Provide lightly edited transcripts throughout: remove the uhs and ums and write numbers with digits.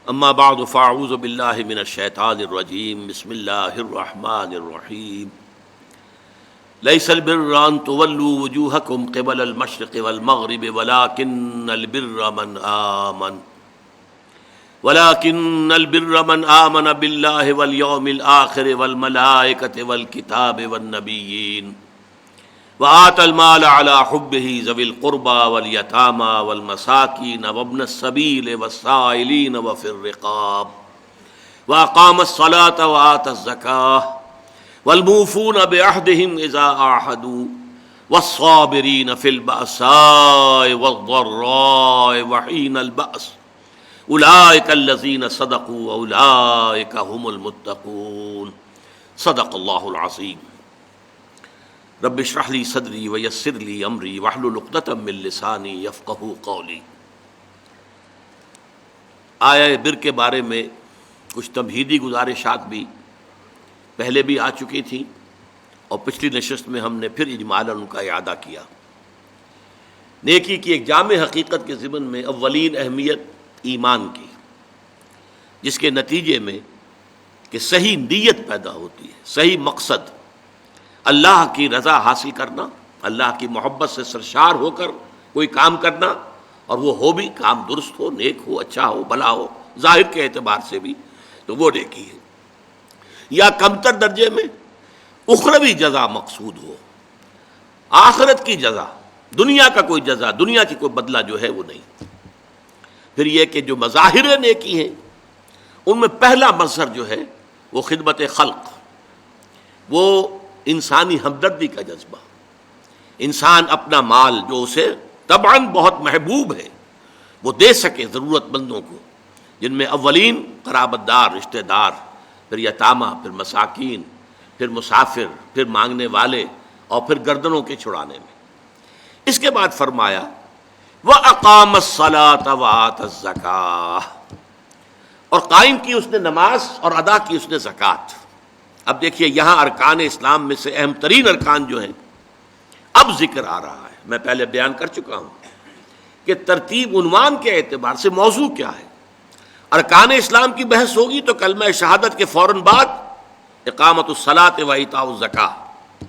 اما بعد فاعوذ باللہ من الشیطان الرجیم بسم اللہ الرحمن الرحیم لیس البر ان تولوا وجوہکم قبل المشرق والمغرب ولكن البر من آمن باللہ والیوم الآخر والملائکۃ والکتاب والنبیین وآتى المال على حبه ذوي القربى واليتامى والمساكين وابن السبيل والسائلين وفي الرقاب وأقام الصلاة وآتى الزكاة والموفون بعهدهم إذا عاهدوا والصابرين في البأساء والضراء وحين البأس أولئك الذين صدقوا وأولئك هم المتقون صدق الله العظيم رب اشرح لي صدری ویسر لي امری واحلل عقدۃ من لسانی یفقہوا قولی۔ آیہ بر کے بارے میں کچھ تمہیدی گزارشات بھی پہلے بھی آ چکی تھیں اور پچھلی نشست میں ہم نے پھر اجمالاً ان کا اعادہ کیا۔ نیکی کی ایک جامع حقیقت کے ضمن میں اولین اہمیت ایمان کی، جس کے نتیجے میں کہ صحیح نیت پیدا ہوتی ہے، صحیح مقصد اللہ کی رضا حاصل کرنا، اللہ کی محبت سے سرشار ہو کر کوئی کام کرنا، اور وہ ہو بھی کام درست ہو، نیک ہو، اچھا ہو، بھلا ہو، ظاہر کے اعتبار سے بھی تو وہ نیکی ہے۔ یا کمتر درجے میں اخروی جزا مقصود ہو، آخرت کی جزا، دنیا کا کوئی جزا، دنیا کی کوئی بدلہ جو ہے وہ نہیں۔ پھر یہ کہ جو مظاہر نیکی ہیں ان میں پہلا مظہر جو ہے وہ خدمت خلق، وہ انسانی ہمدردی کا جذبہ۔ انسان اپنا مال جو اسے طبعاً بہت محبوب ہے وہ دے سکے ضرورت مندوں کو، جن میں اولین قرابت دار، رشتہ دار، پھر یتامہ، پھر مساکین، پھر مسافر، پھر مانگنے والے، اور پھر گردنوں کے چھڑانے میں۔ اس کے بعد فرمایا وَأَقَامَ الصَّلَاةَ وَآتَى الزَّكَاةَ، اور قائم کی اس نے نماز اور ادا کی اس نے زکوٰۃ۔ اب دیکھیے یہاں ارکان اسلام میں سے اہم ترین ارکان جو ہیں اب ذکر آ رہا ہے۔ میں پہلے بیان کر چکا ہوں کہ ترتیب عنوان کے اعتبار سے موضوع کیا ہے۔ ارکان اسلام کی بحث ہوگی تو کلمہ شہادت کے فوراً بعد اقامت الصلاۃ و ایتاء الزکاۃ،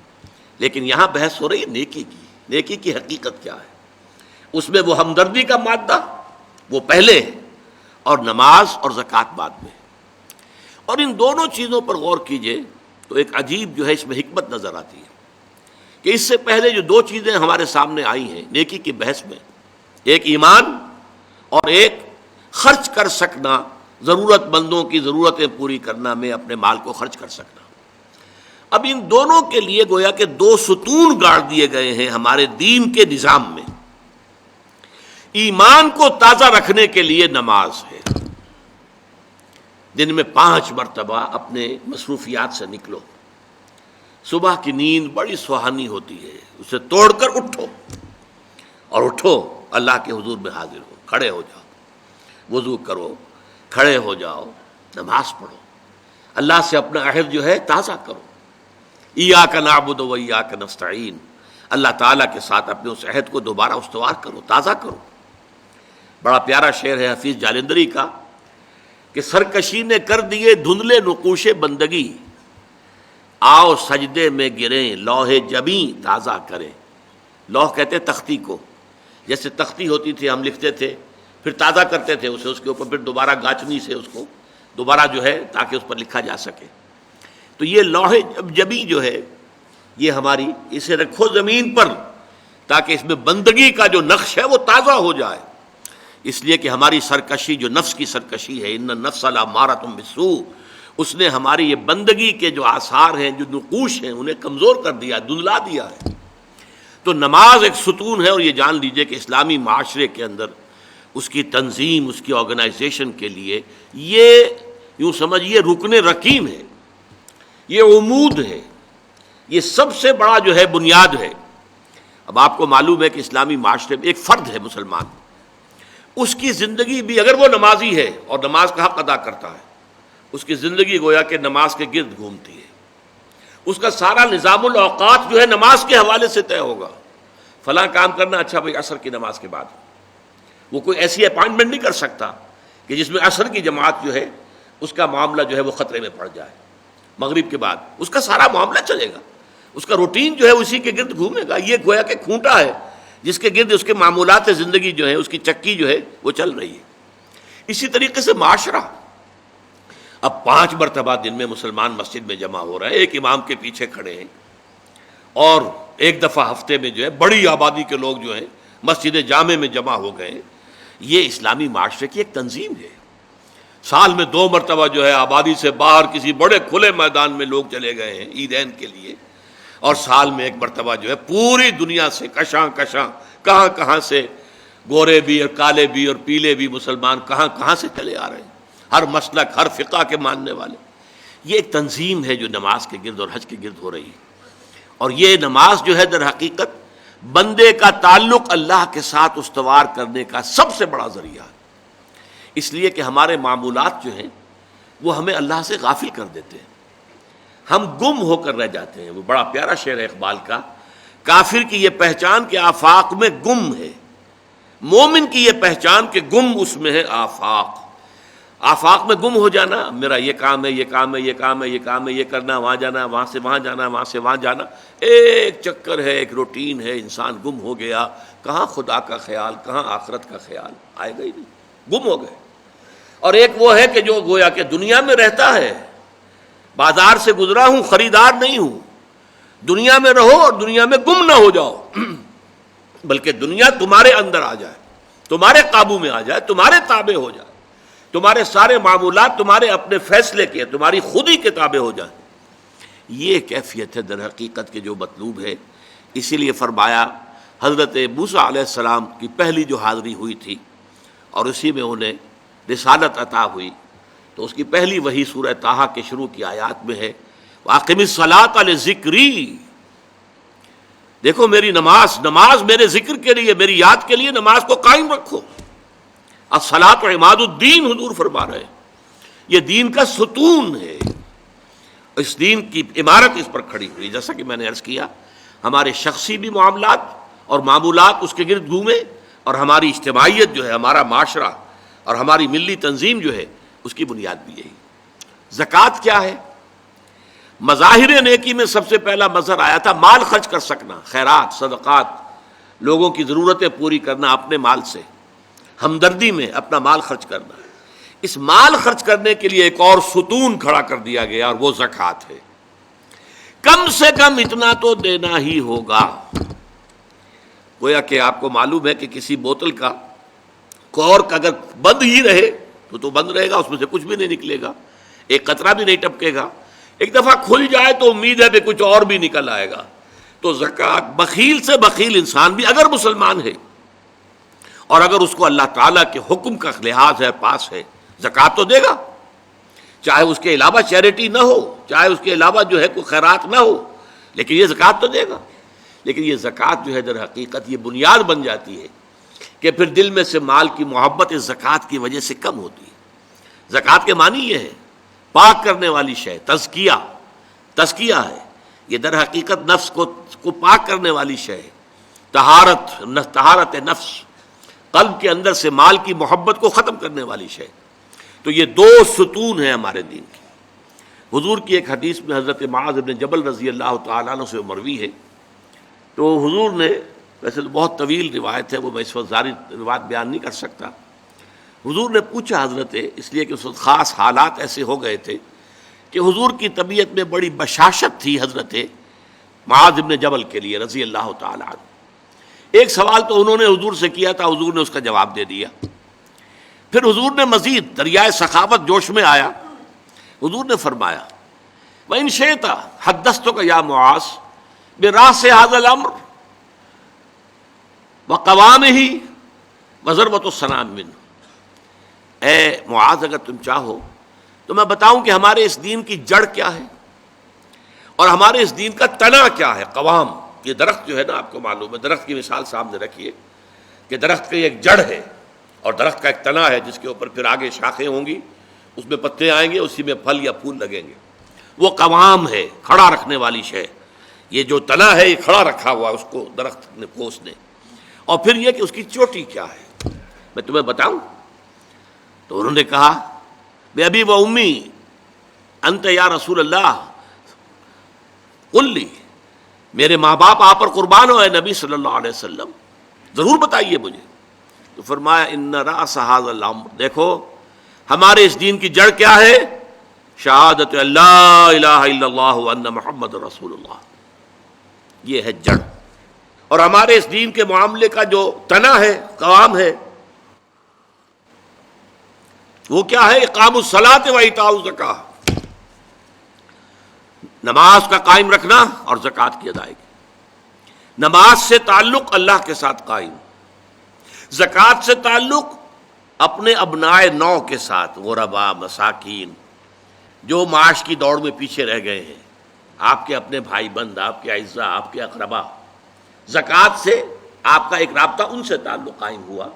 لیکن یہاں بحث ہو رہی ہے نیکی کی۔ نیکی کی حقیقت کیا ہے؟ اس میں وہ ہمدردی کا مادہ وہ پہلے ہے اور نماز اور زکوٰۃ بعد میں۔ اور ان دونوں چیزوں پر غور کیجئے تو ایک عجیب جو ہے اس میں حکمت نظر آتی ہے کہ اس سے پہلے جو دو چیزیں ہمارے سامنے آئی ہیں نیکی کی بحث میں، ایک ایمان اور ایک خرچ کر سکنا، ضرورت مندوں کی ضرورتیں پوری کرنا میں اپنے مال کو خرچ کر سکنا۔ اب ان دونوں کے لیے گویا کہ دو ستون گاڑ دیے گئے ہیں ہمارے دین کے نظام میں۔ ایمان کو تازہ رکھنے کے لیے نماز ہے، دن میں 5 مرتبہ اپنے مصروفیات سے نکلو۔ صبح کی نیند بڑی سہانی ہوتی ہے، اسے توڑ کر اٹھو، اور اٹھو اللہ کے حضور میں حاضر ہو، کھڑے ہو جاؤ، وضو کرو، کھڑے ہو جاؤ، نماز پڑھو، اللہ سے اپنا عہد جو ہے تازہ کرو۔ ایاک نعبد و ایاک نستعین، اللہ تعالیٰ کے ساتھ اپنے اس عہد کو دوبارہ استوار کرو، تازہ کرو۔ بڑا پیارا شعر ہے حفیظ جالندری کا کہ سرکشی نے کر دیے دھندلے نقوش بندگی، آؤ سجدے میں گریں لوح جبیں تازہ کریں۔ لوح کہتے ہیں تختی کو، جیسے تختی ہوتی تھی ہم لکھتے تھے، پھر تازہ کرتے تھے اسے، اس کے اوپر پھر دوبارہ گاچنی سے اس کو دوبارہ جو ہے تاکہ اس پر لکھا جا سکے۔ تو یہ لوح جبیں جو ہے یہ ہماری، اسے رکھو زمین پر تاکہ اس میں بندگی کا جو نقش ہے وہ تازہ ہو جائے۔ اس لیے کہ ہماری سرکشی جو نفس کی سرکشی ہے، ان النفس لامارۃ بالسوء، اس نے ہماری یہ بندگی کے جو آثار ہیں، جو نقوش ہیں، انہیں کمزور کر دیا، دھندلا دیا ہے۔ تو نماز ایک ستون ہے، اور یہ جان لیجئے کہ اسلامی معاشرے کے اندر اس کی تنظیم، اس کی آرگنائزیشن کے لیے یہ یوں سمجھیے رکن رکین ہے، یہ عمود ہے، یہ سب سے بڑا جو ہے بنیاد ہے۔ اب آپ کو معلوم ہے کہ اسلامی معاشرے میں ایک فرد ہے مسلمان، اس کی زندگی بھی اگر وہ نمازی ہے اور نماز کا حق ادا کرتا ہے، اس کی زندگی گویا کہ نماز کے گرد گھومتی ہے۔ اس کا سارا نظام الاوقات جو ہے نماز کے حوالے سے طے ہوگا۔ فلاں کام کرنا، اچھا بھائی عصر کی نماز کے بعد۔ وہ کوئی ایسی اپائنٹمنٹ نہیں کر سکتا کہ جس میں عصر کی جماعت جو ہے اس کا معاملہ جو ہے وہ خطرے میں پڑ جائے، مغرب کے بعد اس کا سارا معاملہ چلے گا، اس کا روٹین جو ہے اسی کے گرد گھومے گا. یہ گویا کہ کھونٹا ہے جس کے گرد اس کے معمولات زندگی جو ہے، اس کی چکی جو ہے وہ چل رہی ہے. اسی طریقے سے معاشرہ، اب 5 مرتبہ دن میں مسلمان مسجد میں جمع ہو رہے ہیں، ایک امام کے پیچھے کھڑے ہیں، اور ایک دفعہ ہفتے میں جو ہے بڑی آبادی کے لوگ جو ہیں مسجد جامع میں جمع ہو گئے ہیں. یہ اسلامی معاشرے کی ایک تنظیم ہے. سال میں 2 مرتبہ جو ہے آبادی سے باہر کسی بڑے کھلے میدان میں لوگ چلے گئے ہیں عیدین کے لیے، اور سال میں 1 مرتبہ جو ہے پوری دنیا سے کشاں کہاں کہاں سے گورے بھی اور کالے بھی اور پیلے بھی مسلمان کہاں سے چلے آ رہے ہیں، ہر مسلک ہر فقہ کے ماننے والے. یہ ایک تنظیم ہے جو نماز کے گرد اور حج کے گرد ہو رہی ہے. اور یہ نماز جو ہے در حقیقت بندے کا تعلق اللہ کے ساتھ استوار کرنے کا سب سے بڑا ذریعہ ہے. اس لیے کہ ہمارے معمولات جو ہیں وہ ہمیں اللہ سے غافل کر دیتے ہیں، ہم گم ہو کر رہ جاتے ہیں. وہ بڑا پیارا شعر ہے اقبال کا، کافر کی یہ پہچان کہ آفاق میں گم ہے، مومن کی یہ پہچان کہ گم اس میں ہے آفاق. آفاق میں گم ہو جانا، میرا یہ کام ہے، یہ کام ہے، یہ کام ہے، یہ کام ہے، یہ کرنا، وہاں جانا، وہاں سے وہاں جانا، وہاں سے وہاں جانا، ایک چکر ہے، ایک روٹین ہے. انسان گم ہو گیا، کہاں خدا کا خیال، کہاں آخرت کا خیال، آئے گا ہی نہیں، گم ہو گئے. اور ایک وہ ہے کہ جو گویا کہ دنیا میں رہتا ہے، بازار سے گزرا ہوں، خریدار نہیں ہوں. دنیا میں رہو اور دنیا میں گم نہ ہو جاؤ، بلکہ دنیا تمہارے اندر آ جائے، تمہارے قابو میں آ جائے، تمہارے تابع ہو جائے، تمہارے سارے معمولات تمہارے اپنے فیصلے کے، تمہاری خود ہی کے تابع ہو جائیں. یہ کیفیت ہے در حقیقت کے جو مطلوب ہے. اسی لیے فرمایا حضرت موسیٰ علیہ السلام کی پہلی جو حاضری ہوئی تھی اور اسی میں انہیں رسالت عطا ہوئی، تو اس کی پہلی وحی سورہ طٰہٰ کے شروع کی آیات میں ہے، وَأَقِمِ الصَّلَاةَ لِذِكْرِي. دیکھو میری نماز میرے ذکر کے لیے، میری یاد کے لیے نماز کو قائم رکھو. الصلاۃ عماد الدین حضور فرما رہے ہیں، یہ دین کا ستون ہے، اس دین کی عمارت اس پر کھڑی ہوئی. جیسا کہ میں نے عرض کیا، ہمارے شخصی بھی معاملات اور معمولات اس کے گرد گھومے، اور ہماری اجتماعیت جو ہے، ہمارا معاشرہ اور ہماری ملی تنظیم جو ہے، اس کی بنیاد بھی یہی. زکوٰۃ کیا ہے؟ مظاہر نیکی میں سب سے پہلا مظہر آیا تھا مال خرچ کر سکنا، خیرات، صدقات، لوگوں کی ضرورتیں پوری کرنا اپنے مال سے، ہمدردی میں اپنا مال خرچ کرنا. اس مال خرچ کرنے کے لیے ایک اور ستون کھڑا کر دیا گیا، اور وہ زکوٰۃ ہے. کم سے کم اتنا تو دینا ہی ہوگا. گویا کہ آپ کو معلوم ہے کہ کسی بوتل کا کورک اگر بند ہی رہے تو بند رہے گا، اس میں سے کچھ بھی نہیں نکلے گا، ایک قطرہ بھی نہیں ٹپکے گا. ایک دفعہ کھل جائے تو امید ہے کہ کچھ اور بھی نکل آئے گا. تو زکوٰۃ، بخیل سے بخیل انسان بھی اگر مسلمان ہے اور اگر اس کو اللہ تعالیٰ کے حکم کا لحاظ ہے، پاس ہے، زکوٰۃ تو دے گا. چاہے اس کے علاوہ چیریٹی نہ ہو، چاہے اس کے علاوہ جو ہے کوئی خیرات نہ ہو، لیکن یہ زکوٰۃ تو دے گا. لیکن یہ زکوٰۃ جو ہے در حقیقت یہ بنیاد بن جاتی ہے کہ پھر دل میں سے مال کی محبت اس زکوٰۃ کی وجہ سے کم ہوتی ہے. زکوٰۃ کے معنی یہ ہے پاک کرنے والی شے، تزکیہ ہے. یہ در حقیقت نفس کو پاک کرنے والی شے ہے. طہارت نفس، قلب کے اندر سے مال کی محبت کو ختم کرنے والی شے. تو یہ 2 ستون ہیں ہمارے دین کی. حضور کی ایک حدیث میں حضرت معاذ بن جبل رضی اللہ تعالیٰ عنہ سے مروی ہے، تو حضور نے، ویسے تو بہت طویل روایت ہے، وہ میں اس وقت ساری روایت بیان نہیں کر سکتا. حضور نے پوچھا حضرت، اس لیے کہ اس وقت خاص حالات ایسے ہو گئے تھے کہ حضور کی طبیعت میں بڑی بشاشت تھی حضرت معاذ بن جبل کے لیے رضی اللہ تعالیٰ عنہ. ایک سوال تو انہوں نے حضور سے کیا تھا، حضور نے اس کا جواب دے دیا. پھر حضور نے مزید دریائے سخاوت جوش میں آیا، حضور نے فرمایا وَإِن شِئْتَ حَدَّثْتُكَ يَا مُعَاذ بِرَأْسِ هَذَا الْأَمْرِ وَقَوَامِهِ وَضَرْبَةُ السَّنَامِ مِنْهُ. اے معاذ، اگر تم چاہو تو میں بتاؤں کہ ہمارے اس دین کی جڑ کیا ہے اور ہمارے اس دین کا تنا کیا ہے. قوام، یہ درخت جو ہے نا، آپ کو معلوم ہے، درخت کی مثال سامنے رکھیے کہ درخت کی ایک جڑ ہے اور درخت کا ایک تنا ہے جس کے اوپر پھر آگے شاخیں ہوں گی، اس میں پتے آئیں گے، اسی میں پھل یا پھول لگیں گے. وہ قوام ہے، کھڑا رکھنے والی شے. یہ جو تنا ہے یہ کھڑا رکھا ہوا اس کو درخت نے کو اس نے. اور پھر یہ کہ اس کی چوٹی کیا ہے. میں تمہیں بتاؤں، تو انہوں نے کہا بے ابی و امی انت یا رسول اللہ قل لی، میرے ماں باپ آپ پر قربان ہو اے نبی صلی اللہ علیہ وسلم، ضرور بتائیے مجھے۔ تو فرمایا ان رأس ھذا الامر، دیکھو ہمارے اس دین کی جڑ کیا ہے؟ شہادت اللہ الہ الا اللہ وان محمد رسول اللہ، یہ ہے جڑ۔ اور ہمارے اس دین کے معاملے کا جو تنا ہے، قوام ہے، وہ کیا ہے؟ اقام الصلاۃ و ایتاء الزکاۃ، نماز کا قائم رکھنا اور زکوٰۃ کی ادائیگی۔ نماز سے تعلق اللہ کے ساتھ قائم، زکوٰۃ سے تعلق اپنے ابنائے نو کے ساتھ، غربا، مساکین، جو معاش کی دوڑ میں پیچھے رہ گئے ہیں، آپ کے اپنے بھائی بند، آپ کے اعزاء، آپ کے اقربا، زکوٰۃ سے آپ کا ایک رابطہ ان سے تعلق قائم ہوا۔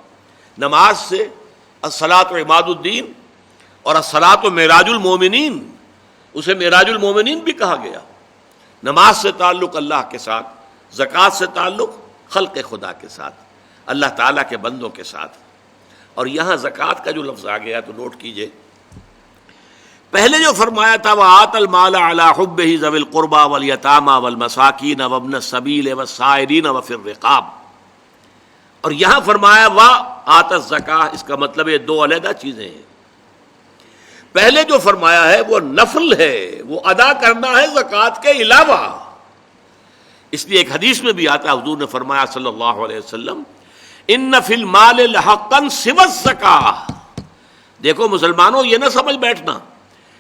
نماز سے الصلاۃ و عماد الدین، اور الصلاۃ و معراج المومنین، اسے معراج المومنین بھی کہا گیا۔ نماز سے تعلق اللہ کے ساتھ، زکوٰۃ سے تعلق خلق خدا کے ساتھ، اللہ تعالیٰ کے بندوں کے ساتھ۔ اور یہاں زکوٰۃ کا جو لفظ آ گیا تو نوٹ کیجئے، پہلے جو فرمایا تھا وَآتَ الْمَالَ عَلَىٰ حُبِّهِ ذَوِي الْقُرْبَىٰ وَالْيَتَامَىٰ وَالْمَسَاكِينَ وَابْنَ السَّبِيلِ وَالسَّائِلِينَ وَفِي الرِّقَابِ، اور یہاں فرمایا وَآتَ الزَّكَاةَ، اس کا مطلب یہ دو علیحدہ چیزیں ہیں۔ پہلے جو فرمایا ہے وہ نفل ہے، وہ ادا کرنا ہے زکوٰۃ کے علاوہ۔ اس لیے ایک حدیث میں بھی آتا ہے، حضور نے فرمایا صلی اللہ علیہ وسلم ان فی المال لحقا سوی الزکاۃ، دیکھو مسلمانوں یہ نہ سمجھ بیٹھنا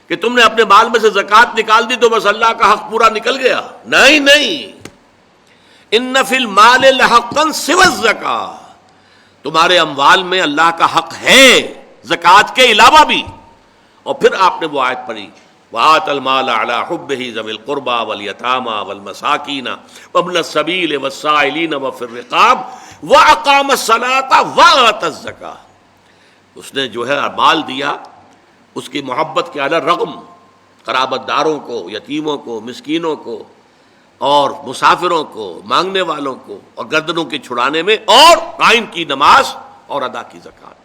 کہ تم نے اپنے مال میں سے زکوٰۃ نکال دی تو بس اللہ کا حق پورا نکل گیا، نہیں نہیں، ان فی المال لحقا سوی الزکاۃ، تمہارے اموال میں اللہ کا حق ہے زکوٰۃ کے علاوہ بھی۔ اور پھر آپ نے وہ آیت پڑھی وَآتَ الْمَالَ عَلَىٰ حُبِّهِ ذَوِي الْقُرْبَىٰ وَالْيَتَامَىٰ وَالْمَسَاكِينَ وَابْنَ السَّبِيلِ وَالسَّائِلِينَ وَفِي الرِّقَابِ وَأَقَامَ الصَّلَاةَ وَآتَى الزَّكَاةَ، اس نے جو ہے مال دیا اس کی محبت کے علی رغم، قرابت داروں کو، یتیموں کو، مسکینوں کو، اور مسافروں کو، مانگنے والوں کو، اور گردنوں کے چھڑانے میں، اور قائم کی نماز اور ادا کی زکوٰۃ۔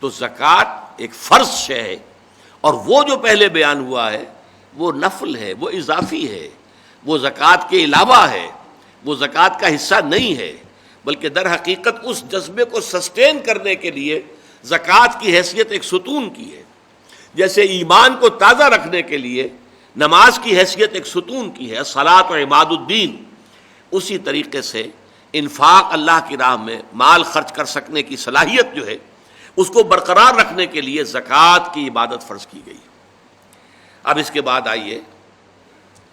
تو زکوٰۃ ایک فرض شے ہے، اور وہ جو پہلے بیان ہوا ہے وہ نفل ہے، وہ اضافی ہے، وہ زکوٰۃ کے علاوہ ہے، وہ زکوٰۃ کا حصہ نہیں ہے، بلکہ در حقیقت اس جذبے کو سسٹین کرنے کے لیے زکوٰۃ کی حیثیت ایک ستون کی ہے، جیسے ایمان کو تازہ رکھنے کے لیے نماز کی حیثیت ایک ستون کی ہے، الصلاۃ و عماد الدین، اسی طریقے سے انفاق اللہ کی راہ میں مال خرچ کر سکنے کی صلاحیت جو ہے اس کو برقرار رکھنے کے لیے زکوٰۃ کی عبادت فرض کی گئی۔ اب اس کے بعد آئیے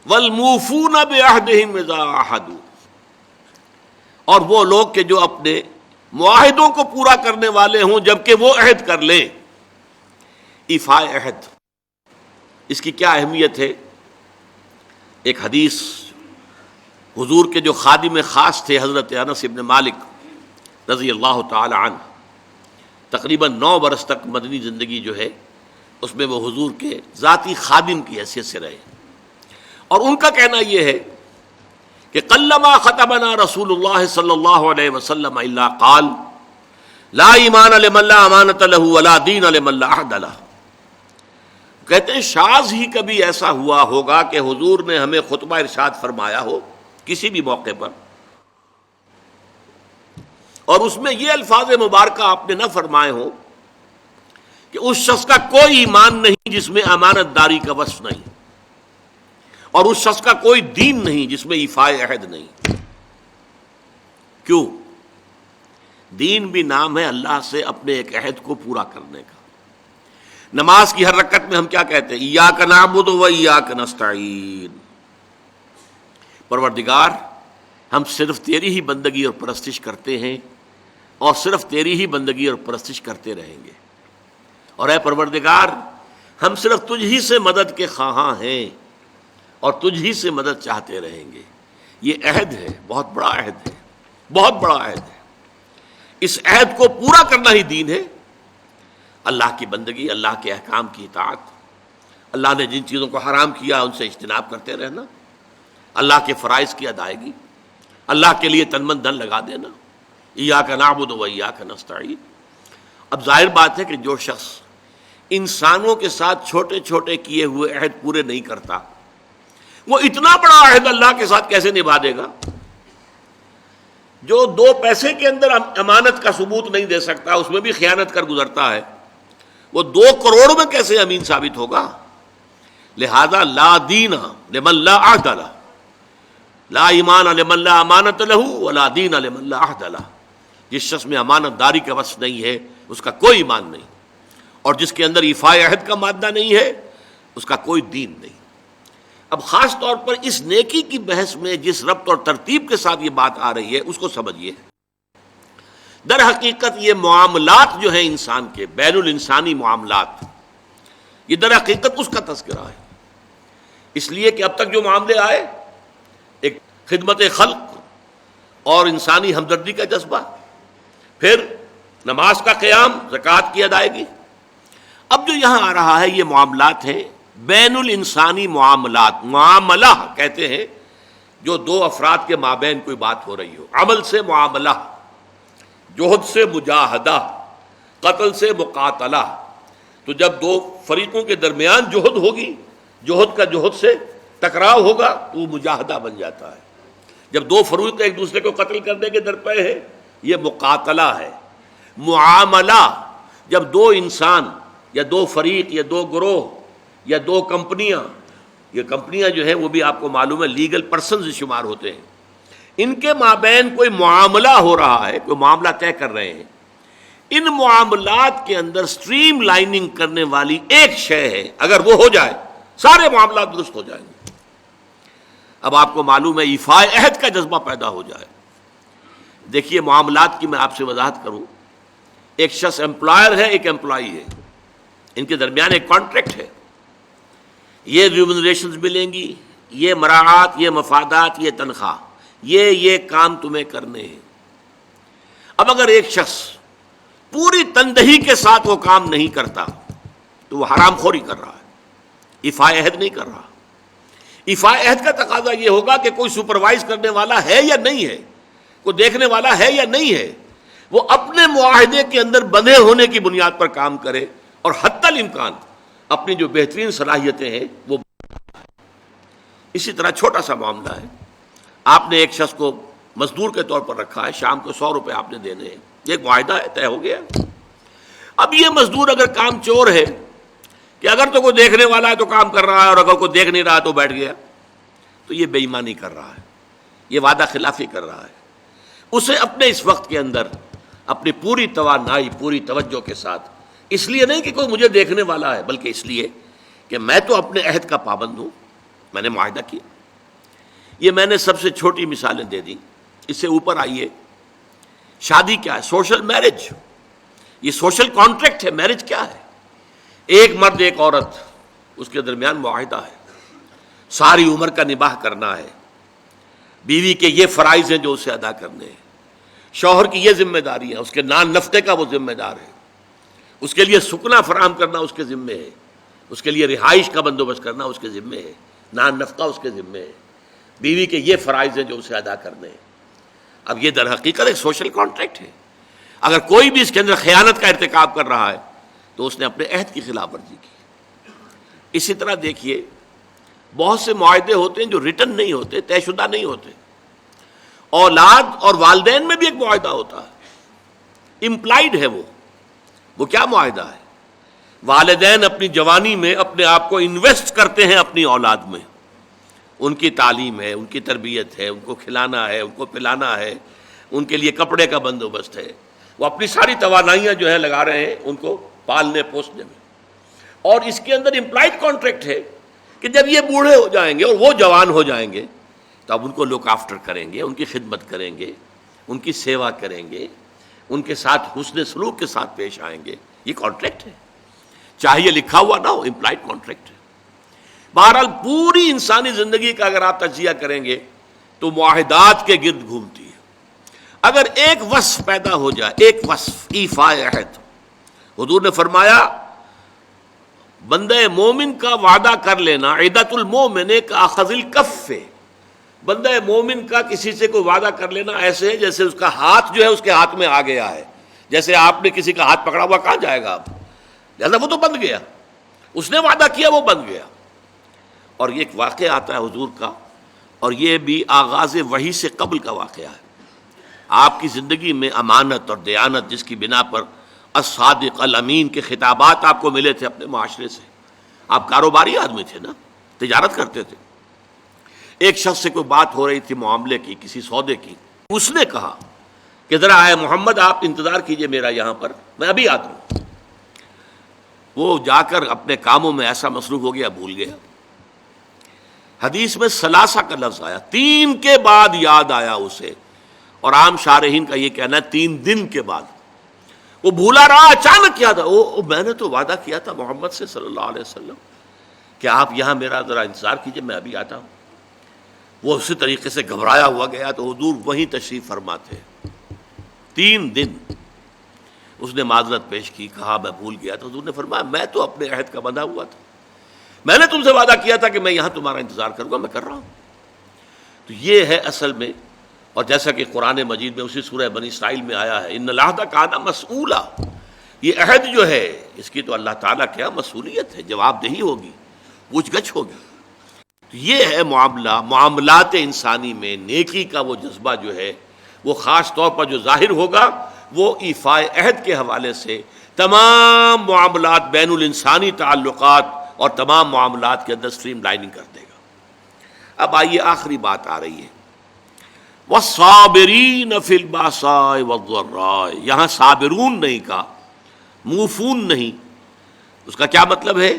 وَالْمُوفُونَ بِعَهْدِهِمْ إِذَا عَاهَدُوا، اور وہ لوگ کہ جو اپنے معاہدوں کو پورا کرنے والے ہوں جبکہ وہ عہد کر لیں۔ ایفاء عہد، اس کی کیا اہمیت ہے؟ ایک حدیث حضور کے جو خادم خاص تھے حضرت انس بن مالک رضی اللہ تعالی عنہ، تقریباً 9 برس تک مدنی زندگی جو ہے اس میں وہ حضور کے ذاتی خادم کی حیثیت سے رہے، اور ان کا کہنا یہ ہے کہ قلما خطبنا رسول اللہ صلی اللہ علیہ وسلم الا قال لا ایمان لمن لا امانۃ له ولا دین لمن لا عہد له، کہتے ہیں شاذ ہی کبھی ایسا ہوا ہوگا کہ حضور نے ہمیں خطبہ ارشاد فرمایا ہو کسی بھی موقع پر، اور اس میں یہ الفاظ مبارکہ آپ نے نہ فرمائے ہوں کہ اس شخص کا کوئی ایمان نہیں جس میں امانت داری کا وصف نہیں، اور اس شخص کا کوئی دین نہیں جس میں ایفاء عہد نہیں۔ کیوں؟ دین بھی نام ہے اللہ سے اپنے ایک عہد کو پورا کرنے کا۔ نماز کی ہر رکعت میں ہم کیا کہتے ہیں؟ ایاک نعبد و ایاک نستعین، پروردگار ہم صرف تیری ہی بندگی اور پرستش کرتے ہیں، اور صرف تیری ہی بندگی اور پرستش کرتے رہیں گے، اور اے پروردگار ہم صرف تجھ ہی سے مدد کے خواہاں ہیں اور تجھ ہی سے مدد چاہتے رہیں گے۔ یہ عہد ہے، بہت بڑا عہد ہے، بہت بڑا عہد ہے۔ اس عہد کو پورا کرنا ہی دین ہے، اللہ کی بندگی، اللہ کے احکام کی اطاعت، اللہ نے جن چیزوں کو حرام کیا ان سے اجتناب کرتے رہنا، اللہ کے فرائض کی ادائیگی، اللہ کے لیے تن من دھن لگا دینا، ایاک نعبد و ایاک نستعین۔ اب ظاہر بات ہے کہ جو شخص انسانوں کے ساتھ چھوٹے چھوٹے کیے ہوئے عہد پورے نہیں کرتا، وہ اتنا بڑا عہد اللہ کے ساتھ کیسے نبھا دے گا؟ جو 2 پیسے کے اندر امانت کا ثبوت نہیں دے سکتا، اس میں بھی خیانت کر گزرتا ہے، وہ 2 کروڑ میں کیسے امین ثابت ہوگا؟ لہذا لا دین لمن لا عہد لہ، لا ایمان لمن لا امانت لہ ولا دین لمن لا عہد لہ۔ جس شخص میں امانت داری کا وصف نہیں ہے اس کا کوئی ایمان نہیں، اور جس کے اندر ایفاء عہد کا مادہ نہیں ہے اس کا کوئی دین نہیں۔ اب خاص طور پر اس نیکی کی بحث میں جس ربط اور ترتیب کے ساتھ یہ بات آ رہی ہے اس کو سمجھیے۔ در حقیقت یہ معاملات جو ہیں انسان کے، بین الانسانی معاملات، یہ در حقیقت اس کا تذکرہ ہے، اس لیے کہ اب تک جو معاملے آئے، ایک خدمت خلق اور انسانی ہمدردی کا جذبہ، پھر نماز کا قیام، زکوٰۃ کی ادائیگی، اب جو یہاں آ رہا ہے یہ معاملات ہیں بین الانسانی معاملات۔ معاملہ کہتے ہیں جو 2 افراد کے مابین کوئی بات ہو رہی ہو، عمل سے معاملہ، جوہد سے مجاہدہ، قتل سے مقاتلہ۔ تو جب 2 فریقوں کے درمیان جوہد ہوگی، جوہد کا جوہد سے ٹکراؤ ہوگا تو وہ مجاہدہ بن جاتا ہے۔ جب 2 فریق ایک دوسرے کو قتل کرنے کے درپے ہیں یہ مقاتلہ ہے۔ معاملہ جب 2 انسان یا 2 فریق یا 2 گروہ یا 2 کمپنیاں، یہ کمپنیاں جو ہیں وہ بھی آپ کو معلوم ہے لیگل پرسنز شمار ہوتے ہیں، ان کے مابین کوئی معاملہ ہو رہا ہے، کوئی معاملہ طے کر رہے ہیں، ان معاملات کے اندر سٹریم لائننگ کرنے والی ایک شے ہے، اگر وہ ہو جائے سارے معاملات درست ہو جائیں گے۔ اب آپ کو معلوم ہے ایفاء عہد کا جذبہ پیدا ہو جائے۔ دیکھیے معاملات کی میں آپ سے وضاحت کروں، ایک شخص امپلائر ہے، ایک امپلائی ہے، ان کے درمیان ایک کانٹریکٹ ہے، یہ ریمونریشنز ملیں گی، یہ مراعات، یہ مفادات، یہ تنخواہ، یہ کام تمہیں کرنے ہیں۔ اب اگر ایک شخص پوری تندہی کے ساتھ وہ کام نہیں کرتا تو وہ حرام خوری کر رہا ہے، ایفاء عہد نہیں کر رہا۔ ایفاء عہد کا تقاضا یہ ہوگا کہ کوئی سپروائز کرنے والا ہے یا نہیں ہے، کوئی دیکھنے والا ہے یا نہیں ہے، وہ اپنے معاہدے کے اندر بندھے ہونے کی بنیاد پر کام کرے اور حتی الامکان اپنی جو بہترین صلاحیتیں ہیں وہ۔ اسی طرح چھوٹا سا معاملہ ہے، آپ نے ایک شخص کو مزدور کے طور پر رکھا ہے، شام کو 100 روپے آپ نے دینے ہیں، یہ ایک معاہدہ ہے، طے ہو گیا۔ اب یہ مزدور اگر کام چور ہے کہ اگر تو کوئی دیکھنے والا ہے تو کام کر رہا ہے اور اگر کوئی دیکھ نہیں رہا تو بیٹھ گیا، تو یہ بے ایمانی کر رہا ہے، یہ وعدہ خلافی کر رہا ہے۔ اسے اپنے اس وقت کے اندر اپنی پوری توانائی، پوری توجہ کے ساتھ، اس لیے نہیں کہ کوئی مجھے دیکھنے والا ہے بلکہ اس لیے کہ میں تو اپنے عہد کا پابند ہوں، میں نے معاہدہ کیا۔ یہ میں نے سب سے چھوٹی مثالیں دے دی، اس سے اوپر آئیے، شادی کیا ہے؟ سوشل میرج، یہ سوشل کانٹریکٹ ہے۔ میرج کیا ہے؟ ایک مرد ایک عورت، اس کے درمیان معاہدہ ہے، ساری عمر کا نباہ کرنا ہے، بیوی کے یہ فرائض ہیں جو اسے ادا کرنے ہیں، شوہر کی یہ ذمہ داری ہے، اس کے نان نفقے کا وہ ذمہ دار ہے، اس کے لیے سکنا فراہم کرنا اس کے ذمے ہے، اس کے لیے رہائش کا بندوبست کرنا اس کے ذمے ہے، نان نفقہ اس کے ذمے ہے، بیوی کے یہ فرائض ہیں جو اسے ادا کرنے ہیں۔ اب یہ در حقیقت ایک سوشل کانٹریکٹ ہے۔ اگر کوئی بھی اس کے اندر خیانت کا ارتکاب کر رہا ہے تو اس نے اپنے عہد کی خلاف ورزی کی۔ اسی طرح دیکھیے بہت سے معاہدے ہوتے ہیں جو ریٹن نہیں ہوتے، طے شدہ نہیں ہوتے۔ اولاد اور والدین میں بھی ایک معاہدہ ہوتا ہے، امپلائڈ ہے وہ کیا معاہدہ ہے؟ والدین اپنی جوانی میں اپنے آپ کو انویسٹ کرتے ہیں اپنی اولاد میں، ان کی تعلیم ہے، ان کی تربیت ہے، ان کو کھلانا ہے، ان کو پلانا ہے، ان کے لیے کپڑے کا بندوبست ہے، وہ اپنی ساری توانائیاں جو ہے لگا رہے ہیں ان کو پالنے پوسنے میں۔ اور اس کے اندر امپلائڈ کانٹریکٹ ہے کہ جب یہ بوڑھے ہو جائیں گے اور وہ جوان ہو جائیں گے تو اب ان کو لک آفٹر کریں گے، ان کی خدمت کریں گے، ان کی سیوا کریں گے، ان کے ساتھ حسن سلوک کے ساتھ پیش آئیں گے۔ یہ کانٹریکٹ ہے، چاہے یہ لکھا ہوا نہ ہو، امپلائڈ کانٹریکٹ ہے۔ بہرحال پوری انسانی زندگی کا اگر آپ تجزیہ کریں گے تو معاہدات کے گرد گھومتی ہے۔ اگر ایک وصف پیدا ہو جائے، ایک وصف ایفاء عہد، حضور نے فرمایا بندہ مومن کا وعدہ کر لینا عدۃ المومن کاخذ الکف، بندہ مومن کا کسی سے کوئی وعدہ کر لینا ایسے ہے جیسے اس کا ہاتھ جو ہے اس کے ہاتھ میں آ گیا ہے۔ جیسے آپ نے کسی کا ہاتھ پکڑا ہوا، کہاں جائے گا آپ؟ لہذا وہ تو بن گیا، اس نے وعدہ کیا وہ بن گیا۔ اور یہ ایک واقعہ آتا ہے حضور کا، اور یہ بھی آغاز وحی سے قبل کا واقعہ ہے۔ آپ کی زندگی میں امانت اور دیانت جس کی بنا پر الصادق الامین کے خطابات آپ کو ملے تھے اپنے معاشرے سے، آپ کاروباری آدمی تھے نا، تجارت کرتے تھے۔ ایک شخص سے کوئی بات ہو رہی تھی معاملے کی، کسی سودے کی، اس نے کہا کہ ذرا آئے محمد آپ انتظار کیجئے میرا یہاں پر، میں ابھی آتا ہوں۔ وہ جا کر اپنے کاموں میں ایسا مصروف ہو گیا، بھول گیا۔ حدیث میں ثلاثہ کا لفظ آیا، 3 کے بعد یاد آیا اسے، اور عام شارحین کا یہ کہنا ہے 3 دن کے بعد۔ وہ بھولا رہا، اچانک یاد آیا، میں نے تو وعدہ کیا تھا محمد سے صلی اللہ علیہ وسلم کہ آپ یہاں میرا ذرا انتظار کیجئے، میں ابھی آتا ہوں۔ وہ اسی طریقے سے گھبرایا ہوا گیا تو حضور وہیں تشریف فرما تھے۔ 3 دن اس نے معذرت پیش کی، کہا میں بھول گیا۔ تو حضور نے فرمایا میں تو اپنے عہد کا بندھا ہوا تھا، میں نے تم سے وعدہ کیا تھا کہ میں یہاں تمہارا انتظار کروں گا، میں کر رہا ہوں۔ تو یہ ہے اصل میں، اور جیسا کہ قرآن مجید میں اسی سورہ بنی اسرائیل میں آیا ہے، ان العہد کان مسئولا، یہ عہد جو ہے اس کی تو اللہ تعالیٰ کیا مسئولیت ہے، جواب دہی ہوگی، پوچھ گچھ ہوگی۔ تو یہ ہے معاملات انسانی میں نیکی کا وہ جذبہ جو ہے، وہ خاص طور پر جو ظاہر ہوگا وہ ایفاء عہد کے حوالے سے تمام معاملات، بین الانسانی تعلقات اور تمام معاملات کے اندر سٹریم لائننگ کر دے گا۔ اب آئیے آخری بات آ رہی ہے، وَالصَّابِرِينَ فِي الْبَأْسَاءِ وَالضَّرَّاءِ، یہاں صابرون نہیں کہا، موفون نہیں۔ اس کا کیا مطلب ہے؟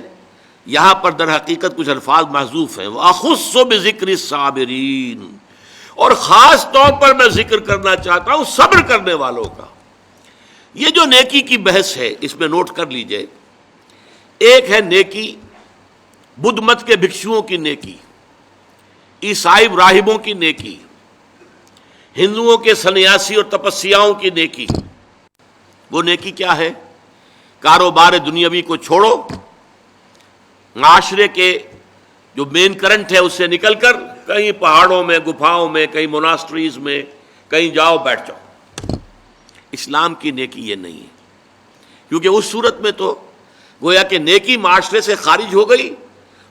یہاں پر در حقیقت کچھ الفاظ محذوف ہیں، وَأَخُصُّ بِذِكْرِ الصَّابِرِينَ، اور خاص طور پر میں ذکر کرنا چاہتا ہوں صبر کرنے والوں کا۔ یہ جو نیکی کی بحث ہے اس میں نوٹ کر لیجئے، ایک ہے نیکی بدھ مت کے بھکشوؤں کی نیکی، عیسائی راہبوں کی نیکی، ہندوؤں کے سنیاسی اور تپسیاؤں کی نیکی۔ وہ نیکی کیا ہے؟ کاروبار دنیاوی کو چھوڑو، معاشرے کے جو مین کرنٹ ہے اس سے نکل کر کہیں پہاڑوں میں، گفاؤں میں، کہیں موناسٹریز میں کہیں جاؤ، بیٹھ جاؤ۔ اسلام کی نیکی یہ نہیں ہے، کیونکہ اس صورت میں تو گویا کہ نیکی معاشرے سے خارج ہو گئی،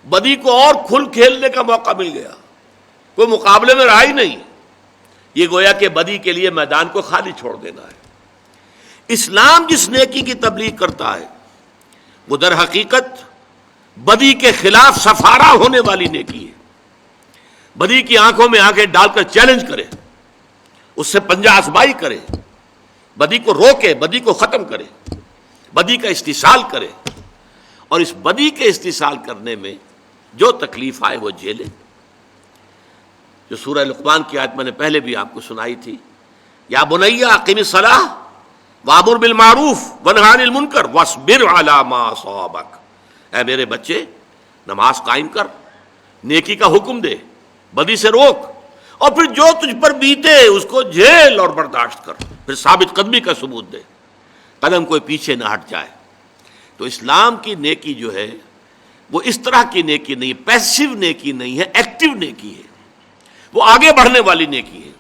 بدی کو اور کھل کھیلنے کا موقع مل گیا، کوئی مقابلے میں رہا ہی نہیں۔ یہ گویا کہ بدی کے لیے میدان کو خالی چھوڑ دینا ہے۔ اسلام جس نیکی کی تبلیغ کرتا ہے وہ در حقیقت بدی کے خلاف سفارہ ہونے والی نیکی ہے۔ بدی کی آنکھوں میں آنکھیں ڈال کر چیلنج کرے، اس سے پنجہ آزمائی کرے، بدی کو روکے، بدی کو ختم کرے، بدی کا استحصال کرے، اور اس بدی کے استحصال کرنے میں جو تکلیف آئے وہ جھیلے۔ جو سورہ لقمان کی آیت میں نے پہلے بھی آپ کو سنائی تھی، یا بنی اقم الصلاۃ وامر بالمعروف وانہی عن المنکر واصبر علی ما اصابک، اے میرے بچے نماز قائم کر، نیکی کا حکم دے، بدی سے روک، اور پھر جو تجھ پر بیتے اس کو جھیل اور برداشت کر، پھر ثابت قدمی کا ثبوت دے، قدم کوئی پیچھے نہ ہٹ جائے۔ تو اسلام کی نیکی جو ہے وہ اس طرح کی نیکی نہیں، پیسیو نیکی نہیں ہے، ایکٹیو نیکی ہے، وہ آگے بڑھنے والی نیکی ہے،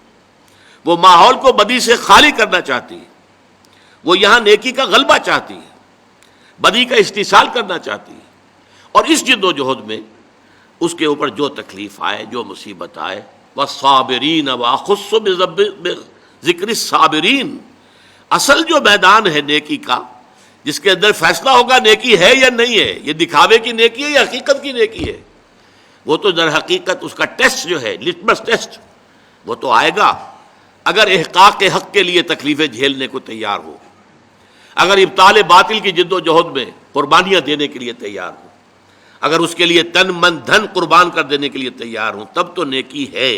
وہ ماحول کو بدی سے خالی کرنا چاہتی ہے، وہ یہاں نیکی کا غلبہ چاہتی ہے، بدی کا استحصال کرنا چاہتی ہے، اور اس جد و جہد میں اس کے اوپر جو تکلیف آئے، جو مصیبت آئے، وَالصَّابِرِينَ وَأَخُصُّ بِذِكْرِ الصَّابِرِينَ، اصل جو میدان ہے نیکی کا، جس کے اندر فیصلہ ہوگا نیکی ہے یا نہیں ہے، یہ دکھاوے کی نیکی ہے یا حقیقت کی نیکی ہے، وہ تو در حقیقت اس کا ٹیسٹ جو ہے، لٹمس ٹیسٹ، وہ تو آئے گا اگر احقاق حق کے لیے تکلیفیں جھیلنے کو تیار ہو، اگر ابطال باطل کی جد و جہد میں قربانیاں دینے کے لیے تیار ہو، اگر اس کے لیے تن من دھن قربان کر دینے کے لیے تیار ہوں، تب تو نیکی ہے،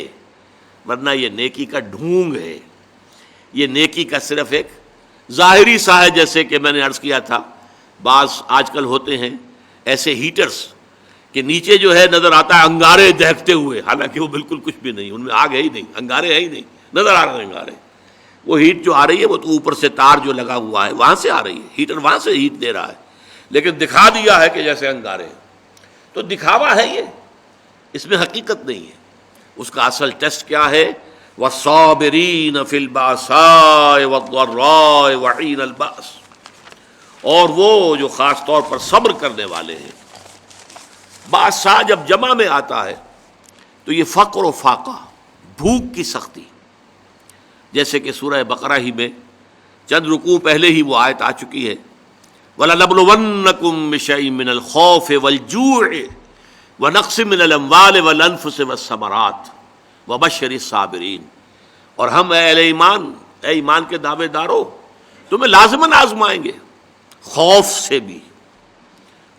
ورنہ یہ نیکی کا ڈھونگ ہے، یہ نیکی کا صرف ایک ظاہری سا ہے۔ جیسے کہ میں نے عرض کیا تھا، بعض آج کل ہوتے ہیں ایسے ہیٹرز کہ نیچے جو ہے نظر آتا ہے انگارے دہکتے ہوئے، حالانکہ وہ بالکل کچھ بھی نہیں، ان میں آگ ہے ہی نہیں، انگارے ہے ہی نہیں، نظر آ رہے ہیں انگارے۔ وہ ہیٹ جو آ رہی ہے وہ تو اوپر سے تار جو لگا ہوا ہے وہاں سے آ رہی ہے، ہیٹر وہاں سے ہیٹ دے رہا ہے، لیکن دکھا دیا ہے کہ جیسے انگارے ہیں۔ تو دکھاوا ہے یہ، اس میں حقیقت نہیں ہے۔ اس کا اصل ٹیسٹ کیا ہے؟ وَالصَّابِرِينَ فِي الْبَأْسَاءِ وَالضَّرَّاءِ وَحِينَ الْبَأْسِ، اور وہ جو خاص طور پر صبر کرنے والے ہیں۔ بادشاہ جب جمع میں آتا ہے تو یہ فقر و فاقہ، بھوک کی سختی، جیسے کہ سورہ بقرہ ہی میں چند رکوع پہلے ہی وہ آیت آ چکی ہے، وَلَنَبْلُوَنَّكُم بِشَيْءٍ مِّنَ الْخَوْفِ وَالْجُوعِ وَنَقْصٍ مِّنَ الْأَمْوَالِ وَالْأَنفُسِ وَالثَّمَرَاتِ وَبَشِّرِ الصَّابِرِينَ۔ اور ہم اے ایمان کے دعوے دارو تمہیں لازماً آزمائیں گے، خوف سے بھی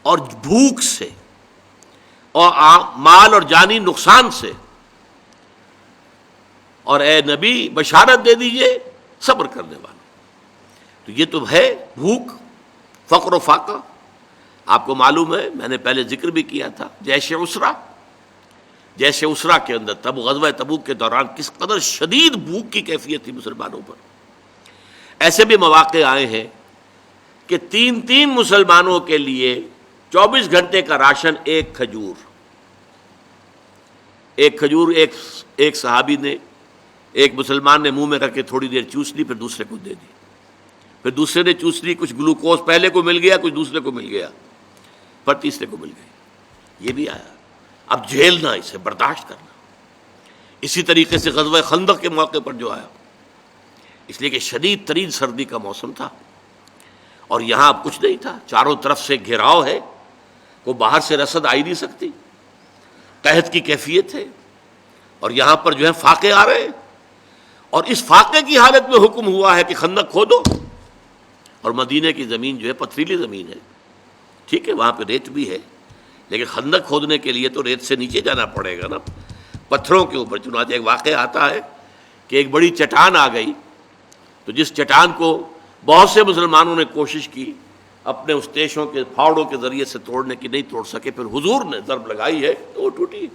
اور بھوک سے اور مال اور جانی نقصان سے، اور اے نبی بشارت دے دیجئے صبر کرنے والوں۔ تو یہ تو ہے بھوک، فقر و فاقہ۔ آپ کو معلوم ہے، میں نے پہلے ذکر بھی کیا تھا، جیش اسرا کے اندر غزوہ تبوک کے دوران کس قدر شدید بھوک کی کیفیت تھی مسلمانوں پر۔ ایسے بھی مواقع آئے ہیں کہ تین مسلمانوں کے لیے 24 گھنٹے کا راشن ایک کھجور ایک صحابی نے، ایک مسلمان نے منہ میں رکھ کے تھوڑی دیر چوس لی، پھر دوسرے کو دے دی، پھر دوسرے نے چوس لی، کچھ گلوکوز پہلے کو مل گیا، کچھ دوسرے کو مل گیا، پھر تیسرے کو مل گئی۔ یہ بھی آیا۔ اب جھیلنا، اسے برداشت کرنا۔ اسی طریقے سے غزوہ خندق کے موقع پر جو آیا، اس لیے کہ شدید ترین سردی کا موسم تھا اور یہاں اب کچھ نہیں تھا، چاروں طرف سے گھیراؤ ہے، کوئی باہر سے رسد آ ہی نہیں سکتی، قحط کی کیفیت ہے، اور یہاں پر جو ہے فاقے آ رہے ہیں، اور اس فاقے کی حالت میں حکم ہوا ہے کہ خندق کھودو۔ اور مدینے کی زمین جو ہے پتھریلی زمین ہے، ٹھیک ہے وہاں پہ ریت بھی ہے، لیکن خندق کھودنے کے لیے تو ریت سے نیچے جانا پڑے گا نا، پتھروں کے اوپر۔ چنانچہ ایک واقعہ آتا ہے کہ ایک بڑی چٹان آ گئی، تو جس چٹان کو بہت سے مسلمانوں نے کوشش کی اپنے اس تیشوں کے پھاوڑوں کے ذریعے سے توڑنے کی، نہیں توڑ سکے، پھر حضور نے ضرب لگائی ہے تو وہ ٹوٹی۔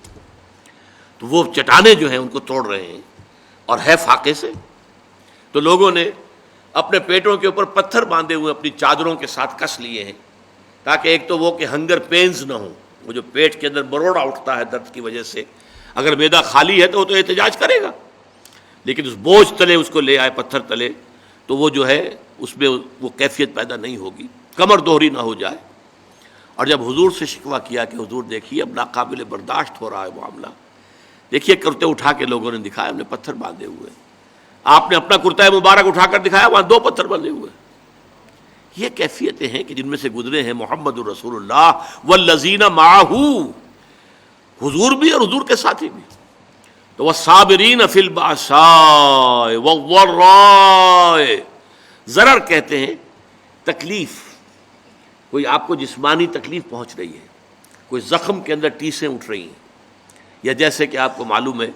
تو وہ چٹانیں جو ہیں ان کو توڑ رہے ہیں، اور ہے فاقے سے۔ تو لوگوں نے اپنے پیٹوں کے اوپر پتھر باندھے ہوئے اپنی چادروں کے ساتھ کس لیے ہیں، تاکہ ایک تو وہ کہ ہنگر پینز نہ ہوں، وہ جو پیٹ کے اندر بروڑا اٹھتا ہے درد کی وجہ سے، اگر معدہ خالی ہے تو وہ تو احتجاج کرے گا، لیکن اس بوجھ تلے اس کو لے آئے پتھر تلے، تو وہ جو ہے اس میں وہ کیفیت پیدا نہیں ہوگی، کمر دوہری نہ ہو جائے۔ اور جب حضور سے شکوہ کیا کہ حضور دیکھیے اب ناقابل برداشت ہو رہا ہے معاملہ، دیکھیے کرتے اٹھا کے لوگوں نے دکھایا، ہم نے پتھر باندھے ہوئے، آپ نے اپنا کرتا مبارک اٹھا کر دکھایا، وہاں 2 پتھر بندھے ہوئے۔ یہ کیفیتیں ہیں کہ جن میں سے گزرے ہیں محمد الرسول اللہ والذین معہ، حضور بھی اور حضور کے ساتھی بھی۔ تو والصابرین فی البأساء والضراء، ضرر کہتے ہیں تکلیف، کوئی آپ کو جسمانی تکلیف پہنچ رہی ہے، کوئی زخم کے اندر ٹیسیں اٹھ رہی ہیں، یا جیسے کہ آپ کو معلوم ہے